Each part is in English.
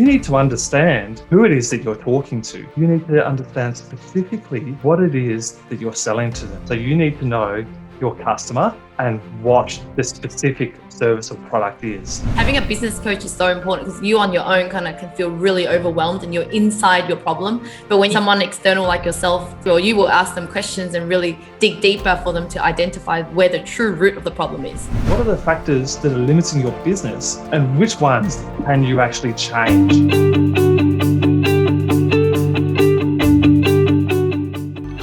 you need to understand who it is that you're talking to. You need to understand specifically what it is that you're selling to them. So you need to know your customer and what the specific service or product is. Having a business coach is so important because you on your own kind of can feel really overwhelmed and you're inside your problem. But when someone external like yourself, or you will ask them questions and really dig deeper for them to identify where the true root of the problem is. What are the factors that are limiting your business and which ones can you actually change?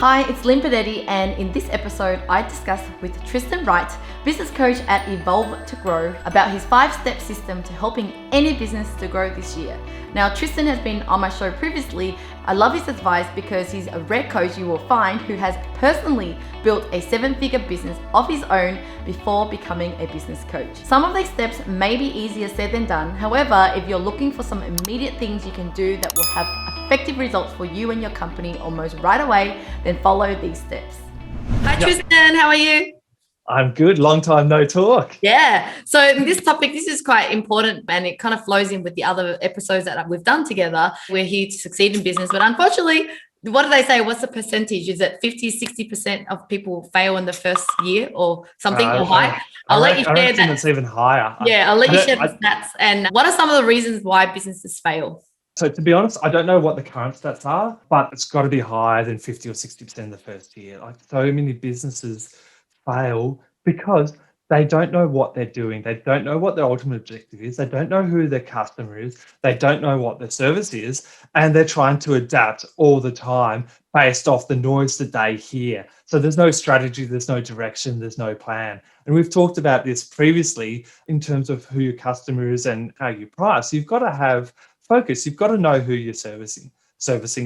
Hi, it's Linh Podetti, and in this episode, I discuss with Tristan Wright, business coach at Evolve to Grow, about his 5-step system to helping any business to grow this year. Now, Tristan has been on my show previously. I love his advice because he's a rare coach you will find who has personally built a 7-figure business of his own before becoming a business coach. Some of these steps may be easier said than done. However, if you're looking for some immediate things you can do that will have effective results for you and your company almost right away, then follow these steps. Hi Tristan, how are you? I'm good. Long time no talk. Yeah. So in this topic, this is quite important and it kind of flows in with the other episodes that we've done together. We're here to succeed in business, but unfortunately, what do they say? What's the percentage? Is it 50-60% of people fail in the first year or something or high? I'll let you share that. It's even higher. Yeah, I'll let you share the stats. And what are some of the reasons why businesses fail? So to be honest, I don't know what the current stats are, but it's got to be higher than 50 or 60% in the first year. Like so many businesses fail because they don't know what they're doing. They don't know what their ultimate objective is. They don't know who their customer is. They don't know what their service is. And they're trying to adapt all the time based off the noise that they hear. So there's no strategy, there's no direction, there's no plan. And we've talked about this previously in terms of who your customer is and how you price. You've got to have focus. You've got to know who you're servicing.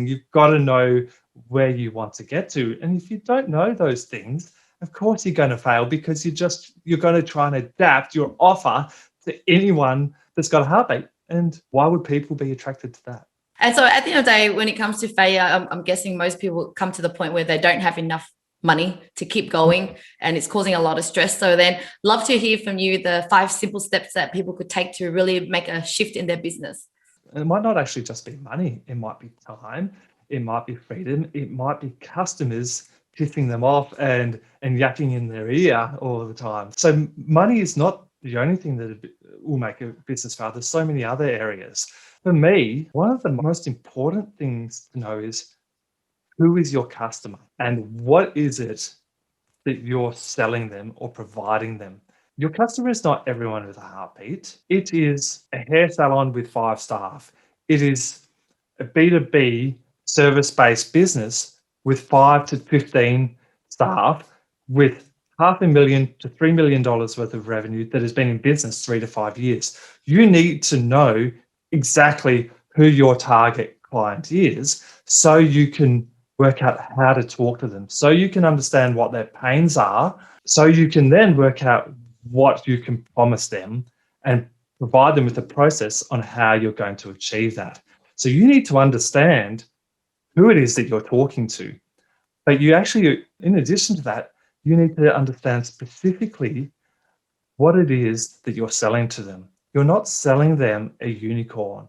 You've got to know where you want to get to. And if you don't know those things, of course you're going to fail because you're going to try and adapt your offer to anyone that's got a heartbeat. And why would people be attracted to that? And so at the end of the day, when it comes to failure, I'm guessing most people come to the point where they don't have enough money to keep going and it's causing a lot of stress. So then love to hear from you the 5 simple steps that people could take to really make a shift in their business. It might not actually just be money. It might be time. It might be freedom. It might be customers pissing them off and yakking in their ear all the time. So money is not the only thing that will make a business fail. There's so many other areas. For me, one of the most important things to know is who is your customer and what is it that you're selling them or providing them. Your customer is not everyone with a heartbeat. It is a hair salon with 5 staff. It is a B2B service-based business with 5 to 15 staff with $500,000 to $3 million worth of revenue that has been in business 3 to 5 years. You need to know exactly who your target client is so you can work out how to talk to them, so you can understand what their pains are, so you can then work out what you can promise them and provide them with a process on how you're going to achieve that. So you need to understand who it is that you're talking to. But you actually, in addition to that, you need to understand specifically what it is that you're selling to them. You're not selling them a unicorn.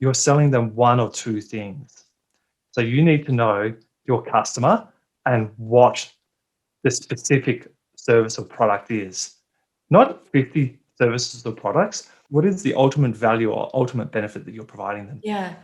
You're selling them 1 or 2 things. So you need to know your customer and what the specific service or product is. Not 50 services or products. What is the ultimate value or ultimate benefit that you're providing them? Yeah.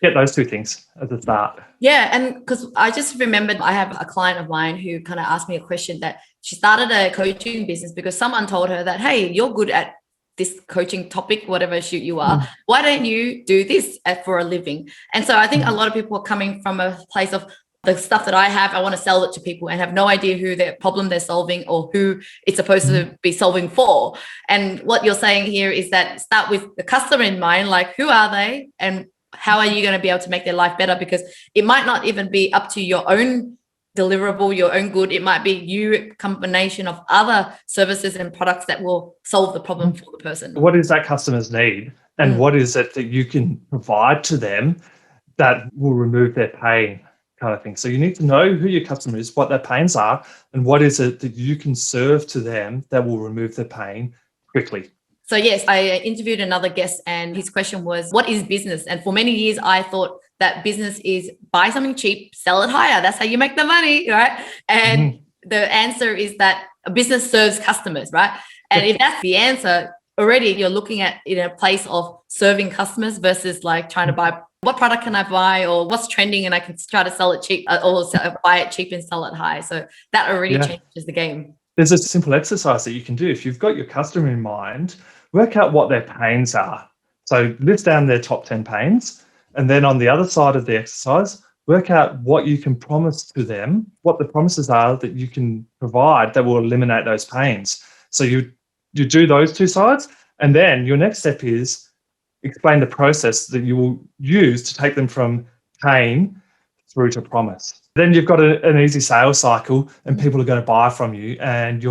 Get those 2 things at the start. Yeah. And because I just remembered I have a client of mine who kind of asked me a question that she started a coaching business because someone told her that, hey, you're good at this coaching topic, whatever shoot you are. Why don't you do this for a living? And so I think a lot of people are coming from a place of the stuff that I have, I want to sell it to people and have no idea who their problem they're solving or who it's supposed to be solving for. And what you're saying here is that start with the customer in mind, like who are they and how are you going to be able to make their life better? Because it might not even be up to your own deliverable, your own good. It might be you combination of other services and products that will solve the problem for the person. What is that customer's need and what is it that you can provide to them that will remove their pain? Kind of thing. So you need to know who your customer is, what their pains are, and what is it that you can serve to them that will remove their pain quickly. So yes, I interviewed another guest and his question was, what is business? And for many years, I thought that business is buy something cheap, sell it higher. That's how you make the money, right? And the answer is that a business serves customers, right? And if that's the answer, already you're looking at in a place of serving customers versus like trying to buy, what product can I buy or what's trending and I can try to sell it cheap or buy it cheap and sell it high. So that already changes the game. There's a simple exercise that you can do. If you've got your customer in mind, work out what their pains are. So list down their top 10 pains. And then on the other side of the exercise, work out what you can promise to them, what the promises are that you can provide that will eliminate those pains. So you do those two sides. And then your next step is explain the process that you will use to take them from pain through to promise. Then you've got an easy sales cycle and people are going to buy from you, and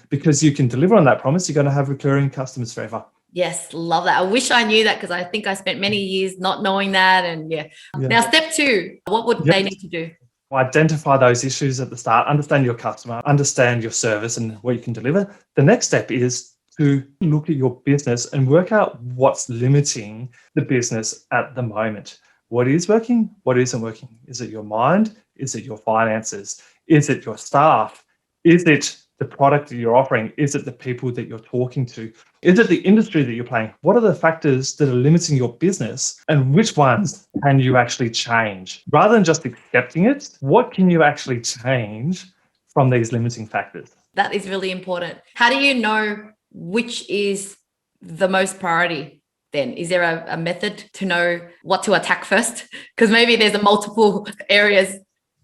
because you can deliver on that promise, you're going to have recurring customers forever. Yes, love that. I wish I knew that because I think I spent many years not knowing that. And Now step 2, what would they need to do? Identify those issues at the start, understand your customer, understand your service and what you can deliver. The next step is to look at your business and work out what's limiting the business at the moment. What is working? What isn't working? Is it your mind? Is it your finances? Is it your staff? Is it the product that you're offering? Is it the people that you're talking to? Is it the industry that you're playing? What are the factors that are limiting your business and which ones can you actually change? Rather than just accepting it, what can you actually change from these limiting factors? That is really important. How do you know which is the most priority? Then is there a method to know what to attack first? Because maybe there's a multiple areas.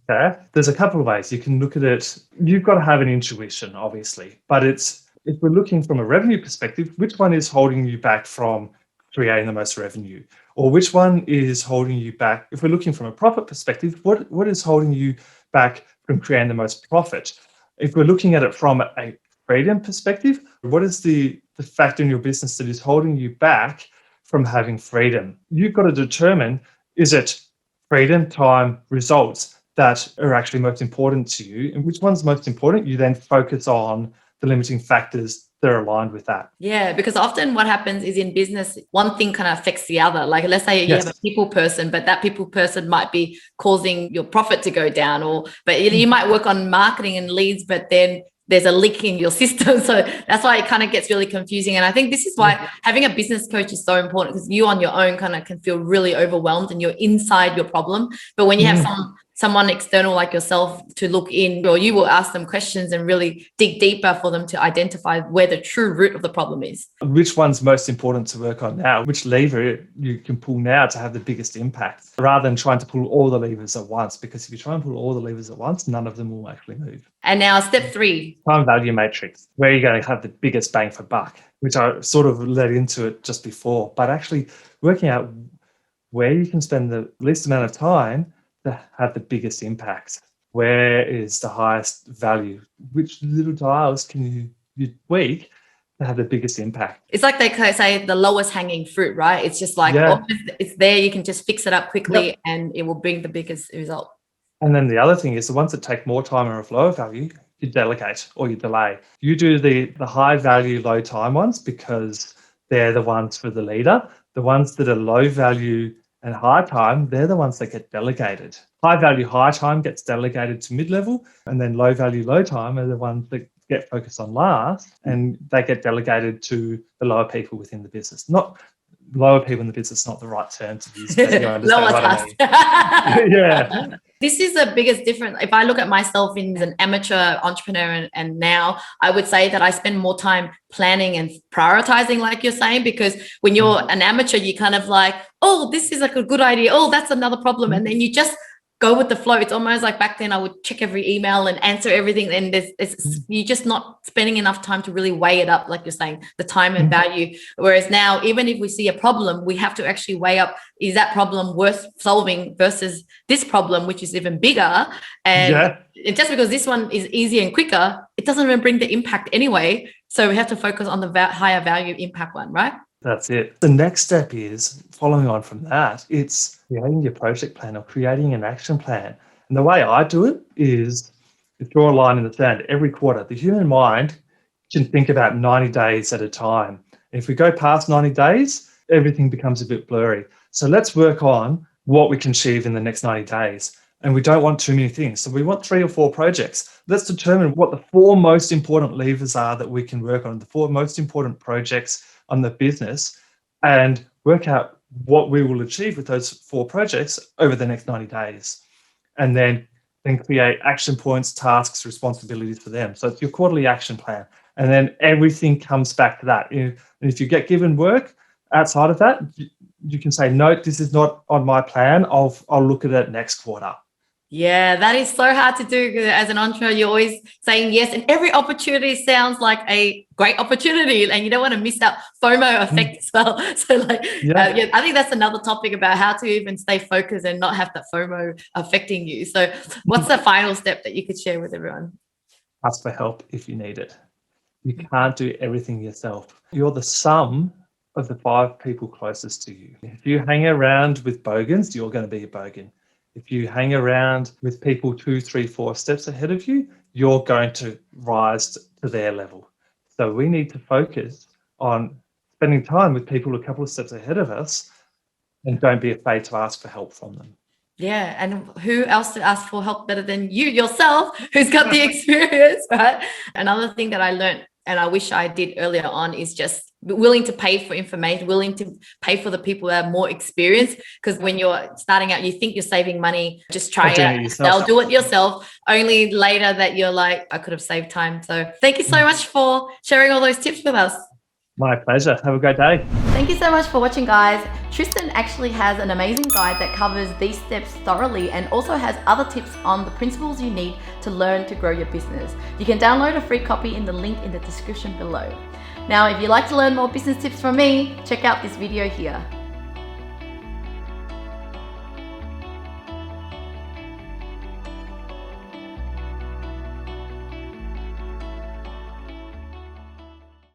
Okay. There's a couple of ways you can look at it. You've got to have an intuition, obviously, but if we're looking from a revenue perspective, which one is holding you back from creating the most revenue? Or which one is holding you back? If we're looking from a profit perspective, what is holding you back from creating the most profit? If we're looking at it from a freedom perspective, what is the factor in your business that is holding you back from having freedom? You've got to determine, is it freedom, time, results that are actually most important to you? And which one's most important? You then focus on the limiting factors that are aligned with that. Yeah, because often what happens is in business, one thing kind of affects the other. Like let's say you have a people person, but that people person might be causing your profit to go down, but you might work on marketing and leads, but then there's a leak in your system. So that's why it kind of gets really confusing. And I think this is why having a business coach is so important, because you on your own kind of can feel really overwhelmed and you're inside your problem. But when you have someone external like yourself to look in, or you will ask them questions and really dig deeper for them to identify where the true root of the problem is. Which one's most important to work on now? Which lever you can pull now to have the biggest impact, rather than trying to pull all the levers at once? Because if you try and pull all the levers at once, none of them will actually move. And now step 3. Time value matrix, where you're going to have the biggest bang for buck, which I sort of led into it just before, but actually working out where you can spend the least amount of time to have the biggest impact. Where is the highest value? Which little dials can you tweak to have the biggest impact? It's like they say the lowest hanging fruit, right? It's just like it's there, you can just fix it up quickly and it will bring the biggest result. And then the other thing is the ones that take more time or of lower value, you delegate or you delay. You do the high value, low time ones because they're the ones for the leader. The ones that are low value and high time, they're the ones that get delegated. High value, high time gets delegated to mid-level, and then low value, low time are the ones that get focused on last, and they get delegated to the lower people within the business. Not lower people in the business, not the right term to use. But you understand lower what I mean. Yeah. This is the biggest difference. If I look at myself as an amateur entrepreneur and now, I would say that I spend more time planning and prioritizing, like you're saying, because when you're an amateur, you kind of like, oh, this is like a good idea. Oh, that's another problem. And then you just go with the flow. It's almost like back then I would check every email and answer everything. And you're just not spending enough time to really weigh it up, like you're saying, the time and value. Whereas now, even if we see a problem, we have to actually weigh up, is that problem worth solving versus this problem, which is even bigger? And just because this one is easier and quicker, it doesn't even bring the impact anyway. So we have to focus on the higher value impact one, right? That's it. The next step is, following on from that, it's creating your project plan or creating an action plan. And the way I do it is draw a line in the sand every quarter. The human mind can think about 90 days at a time. If we go past 90 days, everything becomes a bit blurry. So let's work on what we can achieve in the next 90 days. And we don't want too many things. So we want 3 or 4 projects. Let's determine what the 4 most important levers are that we can work on, the 4 most important projects on the business, and work out what we will achieve with those 4 projects over the next 90 days. And then create action points, tasks, responsibilities for them. So it's your quarterly action plan. And then everything comes back to that. And if you get given work outside of that, you can say, no, this is not on my plan. I'll look at it next quarter. Yeah, that is so hard to do. As an entrepreneur, you're always saying yes, and every opportunity sounds like a great opportunity, and you don't want to miss out FOMO effect as well. So I think that's another topic about how to even stay focused and not have that FOMO affecting you. So what's the final step that you could share with everyone? Ask for help if you need it. You can't do everything yourself. You're the sum of the 5 people closest to you. If you hang around with bogans, you're going to be a bogan. If you hang around with people 2, 3, 4 steps ahead of you, you're going to rise to their level. So we need to focus on spending time with people a couple of steps ahead of us, and don't be afraid to ask for help from them. Yeah, and who else to ask for help better than you yourself, who's got the experience, right? Another thing that I learned, and I wish I did earlier on, is just willing to pay for information, willing to pay for the people that have more experience. Because when you're starting out, you think you're saving money, just try it out. They'll do it yourself. Only later that you're like, I could have saved time. So thank you so much for sharing all those tips with us. My pleasure. Have a great day. Thank you so much for watching, guys. Tristan actually has an amazing guide that covers these steps thoroughly, and also has other tips on the principles you need to learn to grow your business. You can download a free copy in the link in the description below. Now, if you'd like to learn more business tips from me, check out this video here.